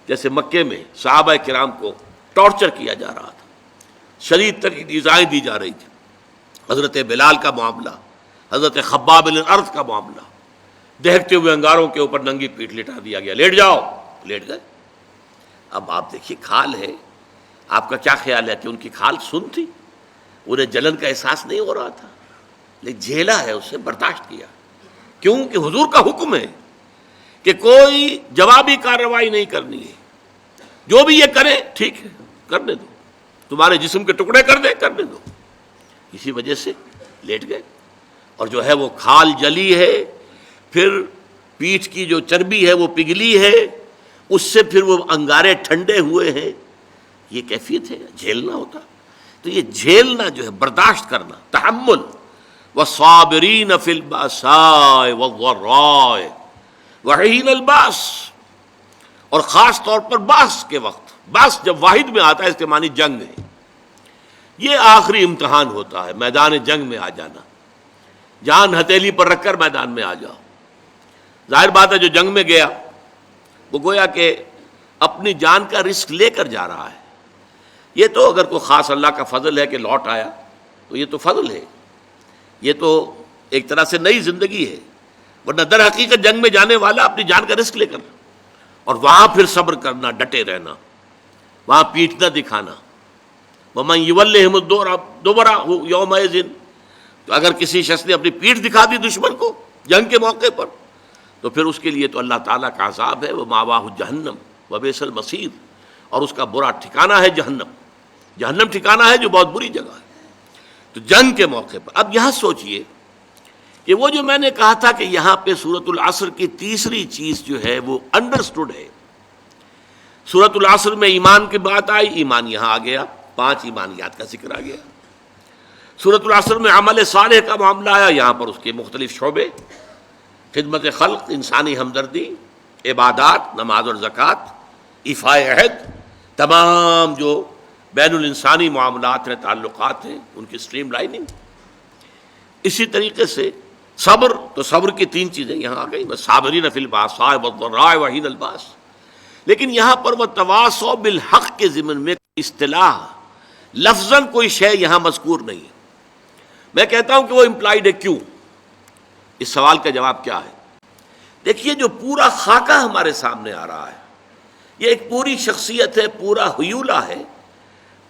جیسے مکے میں صحابہ کرام کو ٹارچر کیا جا رہا تھا، شدید ترین ایذائیں دی جا رہی تھی، حضرت بلال کا معاملہ، حضرت خباب بن الارض کا معاملہ، دہکتے ہوئے انگاروں کے اوپر ننگی پیٹھ لٹا دیا گیا، لیٹ جاؤ، لیٹ گئے۔ اب آپ دیکھیے کھال ہے، آپ کا کیا خیال ہے کہ ان کی کھال سن تھی؟ انہیں جلن کا احساس نہیں ہو رہا تھا، لیکن جھیلا ہے، اسے برداشت کیا، کیونکہ حضور کا حکم ہے کہ کوئی جوابی کارروائی نہیں کرنی ہے، جو بھی یہ کرے ٹھیک ہے کرنے دو، تمہارے جسم کے ٹکڑے کر دے کرنے دو۔ اسی وجہ سے لیٹ گئے، اور جو ہے وہ کھال جلی ہے، پھر پیٹھ کی جو چربی ہے وہ پگھلی ہے، اس سے پھر وہ انگارے ٹھنڈے ہوئے ہیں، یہ کیفیت ہے، جھیلنا ہوتا۔ تو یہ جھیلنا جو ہے برداشت کرنا، تحمل، والصابرین فی البأساء والضراء وحین الباس، اور خاص طور پر باس کے وقت، باس جب واحد میں آتا ہے اس کے معنی جنگ ہے، یہ آخری امتحان ہوتا ہے، میدان جنگ میں آ جانا، جان ہتھیلی پر رکھ کر میدان میں آ جاؤ۔ ظاہر بات ہے جو جنگ میں گیا وہ گویا کہ اپنی جان کا رسک لے کر جا رہا ہے، یہ تو اگر کوئی خاص اللہ کا فضل ہے کہ لوٹ آیا تو یہ تو فضل ہے، یہ تو ایک طرح سے نئی زندگی ہے، ورنہ در حقیقت جنگ میں جانے والا اپنی جان کا رسک لے کر، اور وہاں پھر صبر کرنا، ڈٹے رہنا، وہاں پیٹھ نہ دکھانا۔ وَمَن يُوَلِّهِمُ الدُّبُرَ يَوْمَئِذٍ، تو اگر کسی شخص نے اپنی پیٹھ دکھا دی دشمن کو جنگ کے موقع پر، تو پھر اس کے لیے تو اللہ تعالیٰ کا عذاب ہے، وَمَأْوَاهُ جَهَنَّمُ وَبِئْسَ الْمَصِيرُ، اور اس کا برا ٹھکانہ ہے جہنم، جہنم ٹھکانہ ہے جو بہت بری جگہ ہے۔ تو تو جنگ کے موقع پر اب یہاں سوچئے کہ وہ جو میں نے کہا تھا کہ یہاں پہ سورۃ العصر کی تیسری چیز جو ہے وہ انڈرسٹوڈ ہے. سورۃ العصر میں ایمان کی بات آئی، ایمان یہاں آ گیا، 5 ایمانیات کا ذکر آ گیا. سورۃ العصر میں عمل صالح کا معاملہ آیا، یہاں پر اس کے مختلف شعبے، خدمت خلق، انسانی ہمدردی، عبادات، نماز اور زکوٰۃ، ایفاء عہد، تمام جو بین الانسانی معاملات ہیں، تعلقات ہیں، ان کی سٹریم لائننگ. اسی طریقے سے صبر، تو صبر کی 3 چیزیں یہاں آ گئی، والصابرین فی الباساء والضراء وحین الباس. لیکن یہاں پر وتواصوا بالحق کے ضمن میں اصطلاح لفظاً کوئی شے یہاں مذکور نہیں ہے. میں کہتا ہوں کہ وہ امپلائڈ ہے. کیوں؟ اس سوال کا جواب کیا ہے؟ دیکھیے، جو پورا خاکہ ہمارے سامنے آ رہا ہے، یہ ایک پوری شخصیت ہے، پورا حیولہ ہے،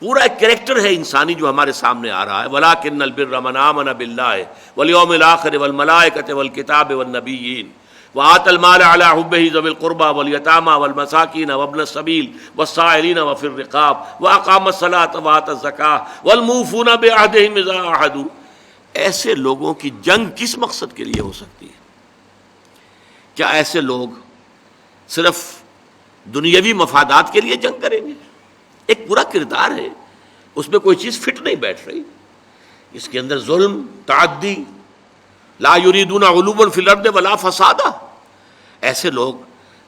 پورا ایک کریکٹر ہے انسانی جو ہمارے سامنے آ رہا ہے. وَلَٰكِنَّ الْبِرَّ مَنْ آمَنَ بِاللَّهِ وَالْيَوْمِ الْآخِرِ وَالْمَلَائِكَةِ وَالْكِتَابِ وَالنَّبِيِّينَ وَآتَى الْمَالَ عَلَىٰ حُبِّهِ ذَوِي الْقُرْبَىٰ وَالْيَتَامَىٰ وَالْمَسَاكِينَ وَابْنَ السَّبِيلِ وَالسَّائِلِينَ وَفِي الرِّقَابِ وَأَقَامَ الصَّلَاةَ وَآتَى الزَّكَاةَ وَالْمُوفُونَ بِعَهْدِهِمْ إِذَا عَاهَدُوا. ایسے لوگوں کی جنگ کس مقصد کے لیے ہو سکتی ہے؟ کیا ایسے لوگ صرف دنیاوی مفادات کے لیے جنگ کریں گے؟ ایک پورا کردار ہے، اس میں کوئی چیز فٹ نہیں بیٹھ رہی. اس کے اندر ظلم، تعدی، لا یریدون علوا فی الارض ولا فسادا. ایسے لوگ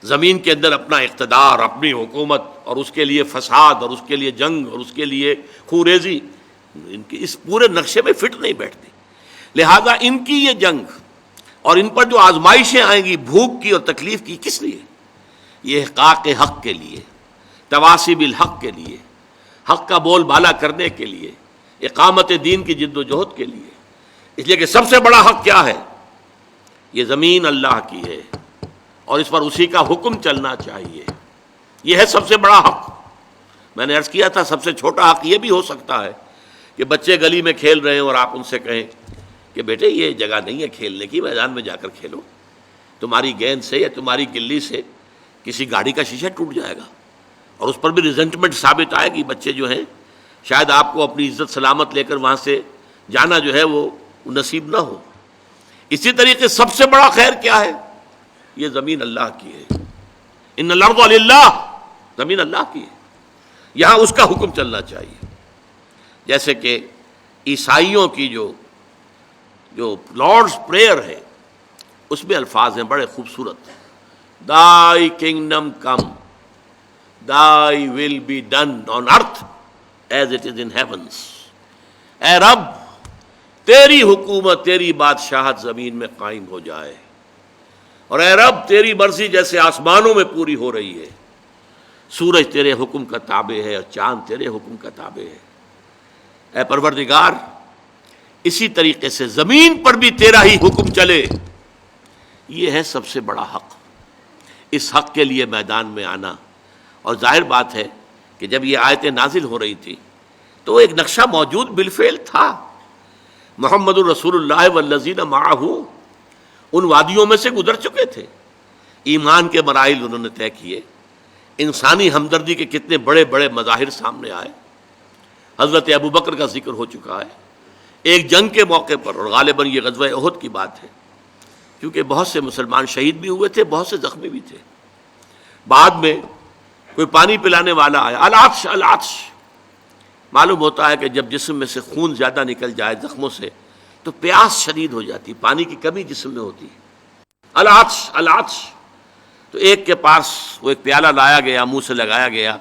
زمین کے اندر اپنا اقتدار، اپنی حکومت، اور اس کے لیے فساد، اور اس کے لیے جنگ، اور اس کے لیے خوریزی، ان کے اس پورے نقشے میں فٹ نہیں بیٹھتی. لہذا ان کی یہ جنگ اور ان پر جو آزمائشیں آئیں گی بھوک کی اور تکلیف کی، کس لیے؟ یہ احقاق حق کے لیے، تواصی بالحق کے لیے، حق کا بول بالا کرنے کے لیے، اقامت دین کی جد و جہد کے لیے. اس لیے کہ سب سے بڑا حق کیا ہے؟ یہ زمین اللہ کی ہے اور اس پر اسی کا حکم چلنا چاہیے. یہ ہے سب سے بڑا حق. میں نے عرض کیا تھا سب سے چھوٹا حق یہ بھی ہو سکتا ہے کہ بچے گلی میں کھیل رہے ہیں اور آپ ان سے کہیں کہ بیٹے یہ جگہ نہیں ہے کھیلنے کی، میدان میں جا کر کھیلو. تمہاری گیند سے یا تمہاری گلی سے کسی گاڑی کا شیشہ ٹوٹ جائے گا اور اس پر بھی ریزنٹمنٹ ثابت آئے گی. بچے جو ہیں شاید آپ کو اپنی عزت سلامت لے کر وہاں سے جانا جو ہے وہ نصیب نہ ہو. اسی طریقے سب سے بڑا خیر کیا ہے؟ یہ زمین اللہ کی ہے. ان الارض للہ، زمین اللہ کی ہے، یہاں اس کا حکم چلنا چاہیے. جیسے کہ عیسائیوں کی جو لارڈز پریئر ہے اس میں الفاظ ہیں بڑے خوبصورت. Thy kingdom come, thy will be done on earth as it is in heavens. اے رب تیری حکومت، تیری بادشاہت زمین میں قائم ہو جائے، اور اے رب تیری مرضی جیسے آسمانوں میں پوری ہو رہی ہے. سورج تیرے حکم کا تابع ہے اور چاند تیرے حکم کا تابع ہے. اے پروردگار اسی طریقے سے زمین پر بھی تیرا ہی حکم چلے. یہ ہے سب سے بڑا حق. اس حق کے لیے میدان میں آنا. اور ظاہر بات ہے کہ جب یہ آیتیں نازل ہو رہی تھی تو ایک نقشہ موجود بالفعل تھا. محمد الرسول اللہ والذین معہ ان وادیوں میں سے گزر چکے تھے. ایمان کے مراحل انہوں نے طے کیے. انسانی ہمدردی کے کتنے بڑے بڑے مظاہر سامنے آئے. حضرت ابوبکر کا ذکر ہو چکا ہے ایک جنگ کے موقع پر، اور غالباً یہ غزوہ احد کی بات ہے، کیونکہ بہت سے مسلمان شہید بھی ہوئے تھے، بہت سے زخمی بھی تھے. بعد میں کوئی پانی پلانے والا آیا، العطش العطش. معلوم ہوتا ہے کہ جب جسم میں سے خون زیادہ نکل جائے زخموں سے تو پیاس شدید ہو جاتی، پانی کی کمی جسم میں ہوتی ہے. العطش العطش. تو ایک کے پاس وہ ایک پیالہ لایا گیا، منہ سے لگایا گیا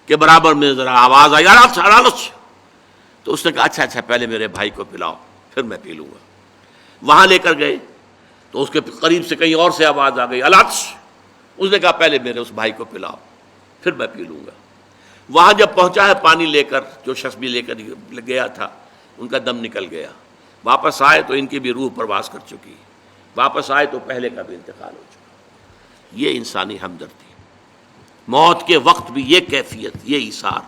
کہ برابر میں ذرا آواز آئی العطش العطش. تو اس نے کہا اچھا پہلے میرے بھائی کو پلاؤ پھر میں پی لوں گا. وہاں لے کر گئے تو اس کے قریب سے کہیں اور سے آواز آ گئی العطش. اس نے کہا پہلے میرے اس بھائی کو پلاؤ پھر میں پی لوں گا. وہاں جب پہنچا ہے پانی لے کر، جو شخص بھی لے کر گیا تھا ان کا دم نکل گیا. واپس آئے تو ان کی بھی روح پرواز کر چکی. واپس آئے تو پہلے کا بھی انتقال ہو چکا. یہ انسانی ہمدردی. موت کے وقت بھی یہ کیفیت، یہ ایثار.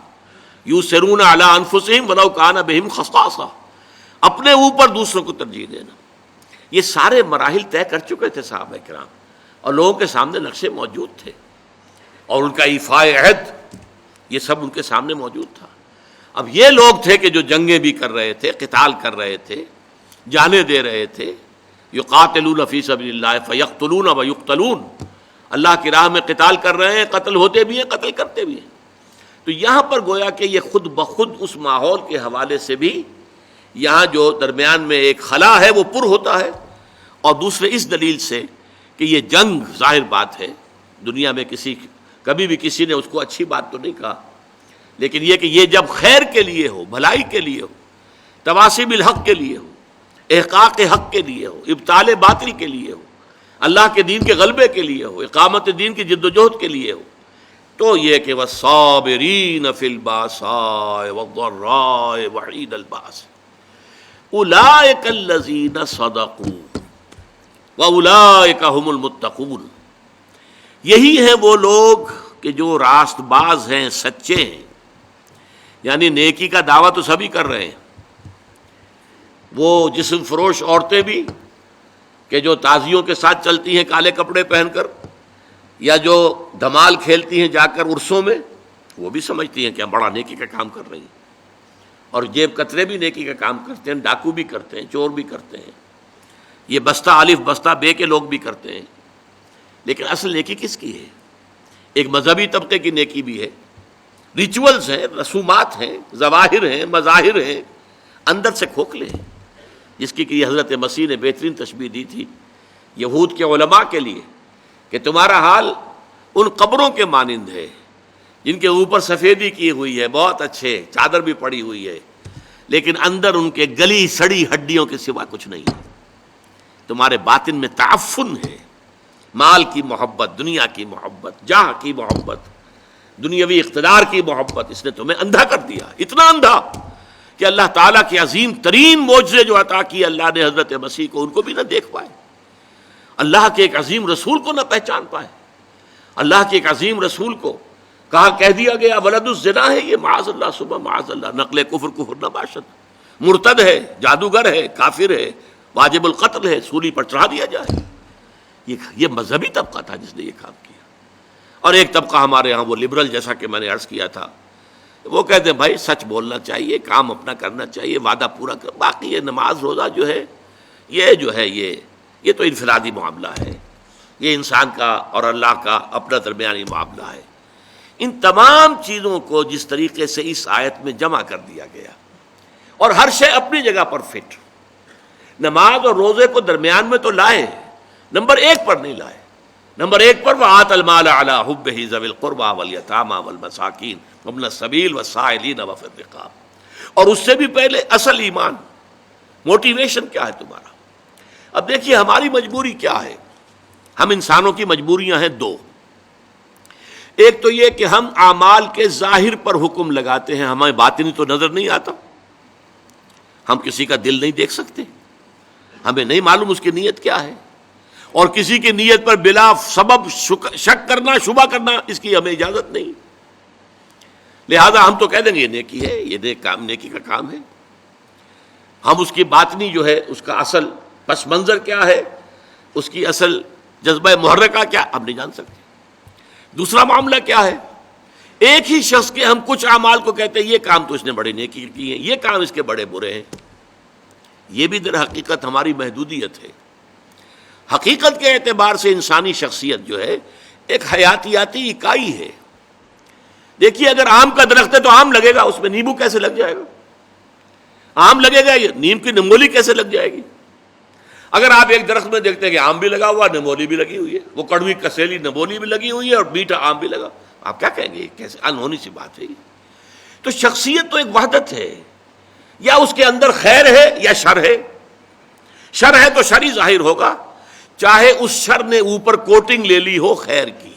یؤثرون علی انفسہم ولو کان بہم خصاصہ. اپنے اوپر دوسروں کو ترجیح دینا. یہ سارے مراحل طے کر چکے تھے صحابہ کرام، اور لوگوں کے سامنے نقشے موجود تھے، اور ان کا ایفاء عہد یہ سب ان کے سامنے موجود تھا. اب یہ لوگ تھے کہ جو جنگیں بھی کر رہے تھے، قتال کر رہے تھے، جانیں دے رہے تھے، یقاتلون فی سبیل اللہ فیقتلون ویقتلون، اللہ کی راہ میں قتال کر رہے ہیں، قتل ہوتے بھی ہیں، قتل کرتے بھی ہیں۔ تو یہاں پر گویا کہ یہ خود بخود اس ماحول کے حوالے سے بھی یہاں جو درمیان میں ایک خلا ہے وہ پر ہوتا ہے، اور دوسرے اس دلیل سے کہ یہ جنگ ظاہر بات ہے، دنیا میں کبھی بھی کسی نے اس کو اچھی بات تو نہیں کہا، لیکن یہ کہ یہ جب خیر کے لیے ہو، بھلائی کے لیے ہو، تواصی بالحق کے لیے ہو، احقاق حق کے لیے ہو، ابطال باطل کے لیے ہو، اللہ کے دین کے غلبے کے لیے ہو، اقامت دین کی جد و جہد کے لیے ہو، تو یہ کہ والصابرین فی الباساء والضراء وحین الباس اولئک الذین صدقوا واولئک هم المتقون، یہی ہیں وہ لوگ کہ جو راست باز ہیں، سچے ہیں، یعنی نیکی کا دعویٰ تو سبھی کر رہے ہیں، وہ جسم فروش عورتیں بھی کہ جو تازیوں کے ساتھ چلتی ہیں کالے کپڑے پہن کر، یا جو دھمال کھیلتی ہیں جا کر عرسوں میں، وہ بھی سمجھتی ہیں کہ ہم بڑا نیکی کا کام کر رہی ہیں، اور جیب کترے بھی نیکی کا کام کرتے ہیں، ڈاکو بھی کرتے ہیں، چور بھی کرتے ہیں، یہ بستہ الف بستہ بے کے لوگ بھی کرتے ہیں، لیکن اصل نیکی کس کی ہے؟ ایک مذہبی طبقے کی نیکی بھی ہے، ریچولز ہیں، رسومات ہیں، ظواہر ہیں، مظاہر ہیں، اندر سے کھوکھلے ہیں، جس کی کہ یہ حضرت مسیح نے بہترین تشبیہ دی تھی یہود کے علماء کے لیے کہ تمہارا حال ان قبروں کے مانند ہے جن کے اوپر سفیدی کی ہوئی ہے، بہت اچھے، چادر بھی پڑی ہوئی ہے، لیکن اندر ان کے گلی سڑی ہڈیوں کے سوا کچھ نہیں ہے۔ تمہارے باطن میں تعفن ہے، مال کی محبت، دنیا کی محبت، جاہ کی محبت، دنیاوی اقتدار کی محبت، اس نے تمہیں اندھا کر دیا، اتنا اندھا کہ اللہ تعالیٰ کے عظیم ترین معجزے جو عطا کیے اللہ نے حضرت مسیح کو، ان کو بھی نہ دیکھ پائے، اللہ کے ایک عظیم رسول کو نہ پہچان پائے، اللہ کے ایک عظیم رسول کو کہہ دیا گیا ولد الزنا ہے، یہ معاذ اللہ صبح معاذ اللہ، نقل کفر نہ باشد، مرتد ہے، جادوگر ہے، کافر ہے، واجب القتل ہے، سولی پر چڑھا دیا جائے۔ یہ مذہبی طبقہ تھا جس نے یہ کام کیا، اور ایک طبقہ ہمارے ہاں وہ لبرل، جیسا کہ میں نے عرض کیا تھا، وہ کہتے ہیں بھائی سچ بولنا چاہیے، کام اپنا کرنا چاہیے، وعدہ پورا کر، باقی یہ نماز روزہ جو ہے یہ تو انفرادی معاملہ ہے، یہ انسان کا اور اللہ کا اپنا درمیانی معاملہ ہے۔ ان تمام چیزوں کو جس طریقے سے اس آیت میں جمع کر دیا گیا، اور ہر شے اپنی جگہ پر فٹ، نماز اور روزے کو درمیان میں تو لائے، نمبر ایک پر نہیں لائے، نمبر ایک پر وَآتَ الْمَالَ عَلَىٰ حُبِّهِ ذَوِي الْقُرْبَىٰ وَالْيَتَامَىٰ وَالْمَسَاكِينِ وَابْنَ السَّبِيلِ وَالسَّائِلِينَ وَفِي الرِّقَابِ، اور اس سے بھی پہلے اصل ایمان، موٹیویشن کیا ہے تمہارا؟ اب دیکھیے ہماری مجبوری کیا ہے، ہم انسانوں کی مجبوریاں ہیں دو، ایک تو یہ کہ ہم اعمال کے ظاہر پر حکم لگاتے ہیں، ہمیں باطنی تو نظر نہیں آتا، ہم کسی کا دل نہیں دیکھ سکتے، ہمیں نہیں معلوم اس کی نیت کیا ہے، اور کسی کی نیت پر بلا سبب شک کرنا، شبہ کرنا، اس کی ہمیں اجازت نہیں، لہذا ہم تو کہہ دیں گے یہ نیکی ہے، یہ نیکی کا کام ہے، ہم اس کی باطنی جو ہے، اس کا اصل پس منظر کیا ہے، اس کی اصل جذبہ محرکہ کیا، ہم نہیں جان سکتے۔ دوسرا معاملہ کیا ہے، ایک ہی شخص کے ہم کچھ اعمال کو کہتے ہیں یہ کام تو اس نے بڑے نیکی کی ہے، یہ کام اس کے بڑے برے ہیں، یہ بھی در حقیقت ہماری محدودیت ہے۔ حقیقت کے اعتبار سے انسانی شخصیت جو ہے ایک حیاتیاتی اکائی ہے۔ دیکھیے اگر آم کا درخت ہے تو آم لگے گا، اس میں نیمبو کیسے لگ جائے گا؟ آم لگے گا، نیم کی نمولی کیسے لگ جائے گی؟ اگر آپ ایک درخت میں دیکھتے ہیں کہ آم بھی لگا ہوا، نمولی بھی لگی ہوئی ہے، وہ کڑوی کسیلی نمولی بھی لگی ہوئی ہے اور میٹھا آم بھی لگا، آپ کیا کہیں گے؟ کیسے انہونی سی بات ہے یہ؟ تو شخصیت تو ایک وحدت ہے، یا اس کے اندر خیر ہے یا شر ہے، شر ہے تو شر ہی ظاہر ہوگا، چاہے اس شر نے اوپر کوٹنگ لے لی ہو خیر کی،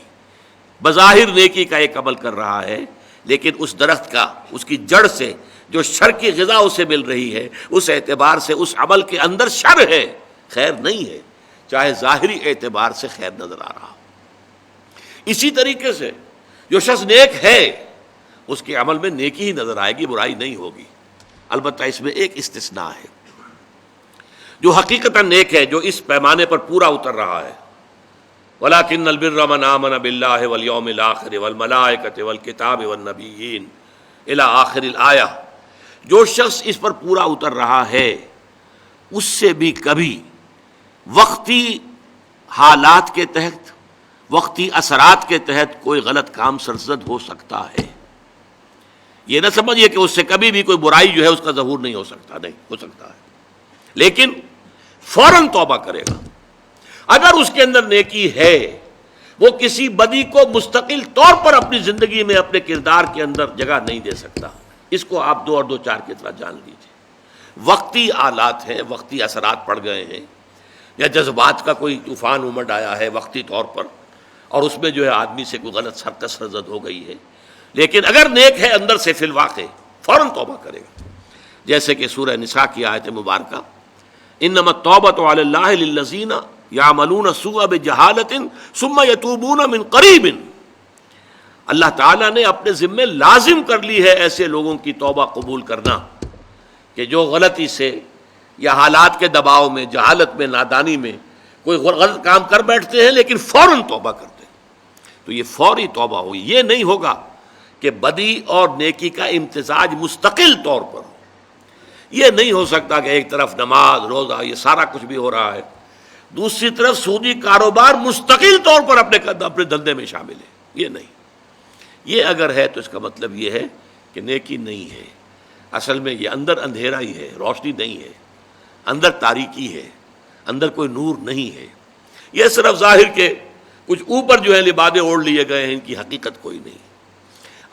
بظاہر نیکی کا ایک عمل کر رہا ہے، لیکن اس درخت کا، اس کی جڑ سے جو شر کی غذا اسے مل رہی ہے، اس اعتبار سے اس عمل کے اندر شر ہے، خیر نہیں ہے، چاہے ظاہری اعتبار سے خیر نظر آ رہا۔ اسی طریقے سے جو شخص نیک ہے اس کے عمل میں نیکی ہی نظر آئے گی، برائی نہیں ہوگی، البتہ اس میں ایک استثناء ہے، جو حقیقتاً نیک ہے، جو اس پیمانے پر پورا اتر رہا ہے، وَلَٰكِنَّ الْبِرَّ مَنْ آمَنَ بِاللَّهِ وَالْيَوْمِ الْآخِرِ وَالْمَلَائِكَةِ وَالْكِتَابِ وَالنَّبِيِّينَ إِلَىٰ آخِرِ الْآيَةِ، جو شخص اس پر پورا اتر رہا ہے اس سے بھی کبھی وقتی حالات کے تحت، وقتی اثرات کے تحت کوئی غلط کام سرزد ہو سکتا ہے۔ یہ نہ سمجھیے کہ اس سے کبھی بھی کوئی برائی جو ہے اس کا ظہور نہیں ہو سکتا، نہیں ہو سکتا ہے، لیکن فوراً توبہ کرے گا۔ اگر اس کے اندر نیکی ہے، وہ کسی بدی کو مستقل طور پر اپنی زندگی میں اپنے کردار کے اندر جگہ نہیں دے سکتا۔ اس کو آپ 2 اور 2 4 کی طرح جان لیجیے۔ وقتی آلات ہیں، وقتی اثرات پڑ گئے ہیں، یا جذبات کا کوئی طوفان امڈ آیا ہے وقتی طور پر، اور اس میں جو ہے آدمی سے کوئی غلط حرکت سرزد ہو گئی ہے، لیکن اگر نیک ہے اندر سے فی الواقع فوراً توبہ کرے گا۔ جیسے کہ سورہ نساء کی آیت مبارکہ انما التوبۃ علی اللہ للذین یعملون السوء بجہالۃ ثم یتوبون من قریب، اللہ تعالیٰ نے اپنے ذمے لازم کر لی ہے ایسے لوگوں کی توبہ قبول کرنا کہ جو غلطی سے یا حالات کے دباؤ میں، جہالت میں، نادانی میں کوئی غلط کام کر بیٹھتے ہیں لیکن فوراً توبہ کرتے ہیں۔ تو یہ فوری توبہ ہوئی، یہ نہیں ہوگا کہ بدی اور نیکی کا امتزاج مستقل طور پر ہو۔ یہ نہیں ہو سکتا کہ ایک طرف نماز، روزہ، یہ سارا کچھ بھی ہو رہا ہے، دوسری طرف سودی کاروبار مستقل طور پر اپنے دھندے میں شامل ہے۔ یہ نہیں، یہ اگر ہے تو اس کا مطلب یہ ہے کہ نیکی نہیں ہے۔ اصل میں یہ اندر اندھیرا ہی ہے، روشنی نہیں ہے، اندر تاریکی ہے، اندر کوئی نور نہیں ہے۔ یہ صرف ظاہر کے کچھ اوپر جو ہے لبادے اوڑھ لیے گئے ہیں، ان کی حقیقت کوئی نہیں۔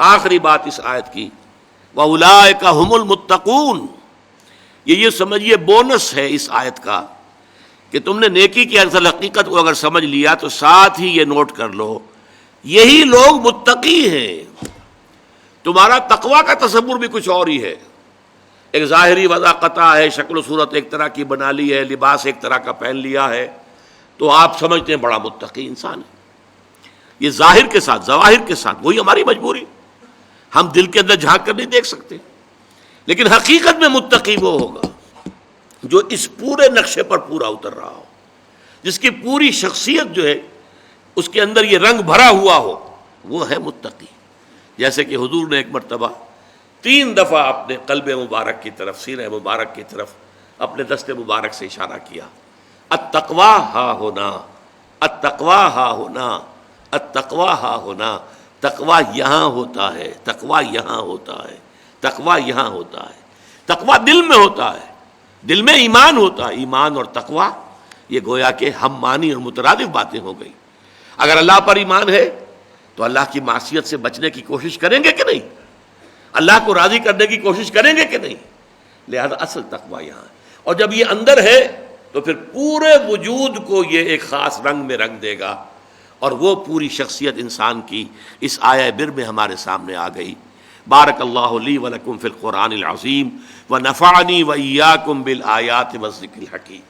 آخری بات اس آیت کی وَأُولَٰئِكَ هُمُ الْمُتَّقُونَ، یہ سمجھیے بونس ہے اس آیت کا کہ تم نے نیکی کی اصل حقیقت کو اگر سمجھ لیا تو ساتھ ہی یہ نوٹ کر لو یہی لوگ متقی ہیں۔ تمہارا تقویٰ کا تصور بھی کچھ اور ہی ہے۔ ایک ظاہری وضع قطع ہے، شکل و صورت ایک طرح کی بنا لی ہے، لباس ایک طرح کا پہن لیا ہے، تو آپ سمجھتے ہیں بڑا متقی انسان ہے۔ یہ ظاہر کے ساتھ، ظواہر کے ساتھ، وہی ہماری مجبوری، ہم دل کے اندر جھانک کر نہیں دیکھ سکتے، لیکن حقیقت میں متقی وہ ہوگا جو اس پورے نقشے پر پورا اتر رہا ہو، جس کی پوری شخصیت جو ہے اس کے اندر یہ رنگ بھرا ہوا ہو، وہ ہے متقی۔ جیسے کہ حضور نے ایک مرتبہ 3 دفعہ اپنے قلب مبارک کی طرف، سینہ مبارک کی طرف اپنے دست مبارک سے اشارہ کیا، التقویٰ ہا ہونا، التقویٰ ہا ہونا، التقویٰ ہا ہونا، تقویٰ یہاں ہوتا ہے، تقویٰ یہاں ہوتا ہے، تقویٰ یہاں ہوتا ہے۔ تقویٰ دل میں ہوتا ہے، دل میں ایمان ہوتا ہے۔ ایمان اور تقویٰ یہ گویا کہ ہم معنی اور مترادف باتیں ہو گئی۔ اگر اللہ پر ایمان ہے تو اللہ کی معصیت سے بچنے کی کوشش کریں گے کہ نہیں؟ اللہ کو راضی کرنے کی کوشش کریں گے کہ نہیں؟ لہذا اصل تقویٰ یہاں ہے، اور جب یہ اندر ہے تو پھر پورے وجود کو یہ ایک خاص رنگ میں رنگ دے گا، اور وہ پوری شخصیت انسان کی اس آیہ بر میں ہمارے سامنے آ گئی۔ بارک اللہ لی ولکم فی القرآن العظیم ونفعنی وإیاکم بالآیات والذکر الحکیم۔